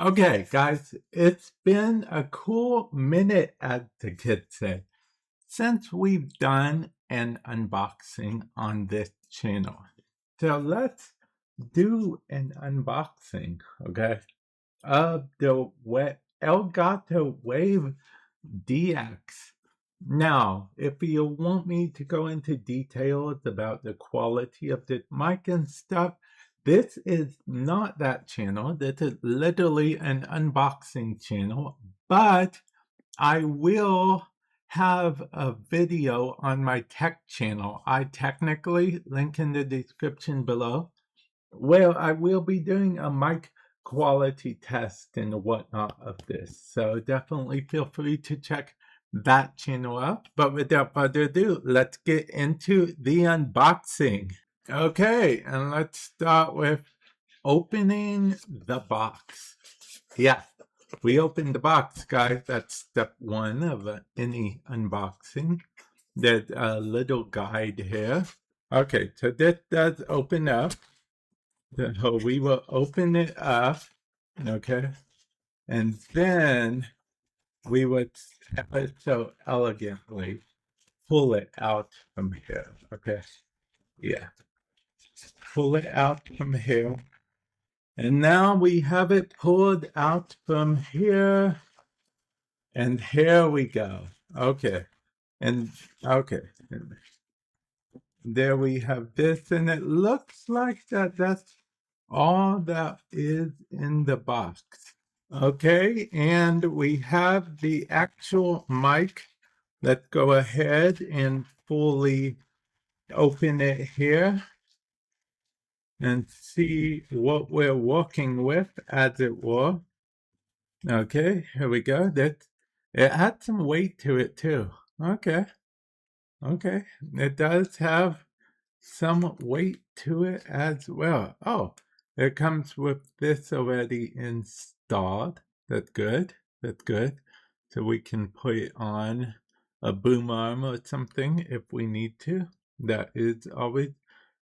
Okay, guys, it's been a cool minute, as the kids say, since we've done an unboxing on this channel. So let's do an unboxing, okay, of the Elgato Wave DX. Now, if you want me to go into details about the quality of the mic and stuff, this is not that channel. This is literally an unboxing channel, but I will have a video on my tech channel. I technically link in the description below, where I will be doing a mic quality test and whatnot of this. So definitely feel free to check that channel out. But without further ado, let's get into the unboxing. Okay, and let's start with opening the box. Yeah, we opened the box, guys. That's step one of any unboxing. There's a little guide here. Okay, so this does open up. So we will open it up, okay? And then we would ever so elegantly pull it out from here, okay? Yeah, pull it out from here. And now we have it pulled out from here. And here we go. Okay. And okay. And there we have this. And it looks like that's all that is in the box. Okay. And we have the actual mic. Let's go ahead and fully open it here and see what we're working with, as it were. Okay, here we go. It had some weight to it too. Okay. Okay. It does have some weight to it as well. Oh, it comes with this already installed. That's good. That's good. So we can put it on a boom arm or something if we need to. That is always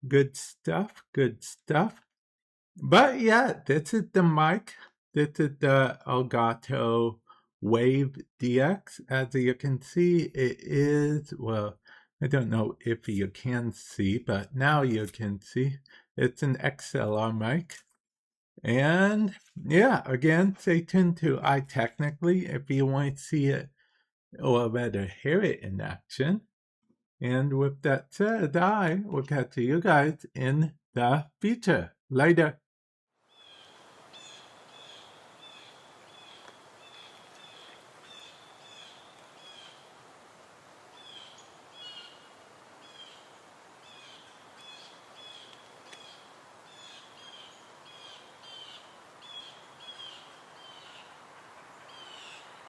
good stuff. Good stuff. But yeah, this is the mic. This is the Elgato Wave DX. As you can see, it is, well, I don't know if you can see, but now you can see. It's an XLR mic. And yeah, again, stay tuned to iTechnically if you want to see it or rather hear it in action. And with that said, I will catch you guys in the future. Later.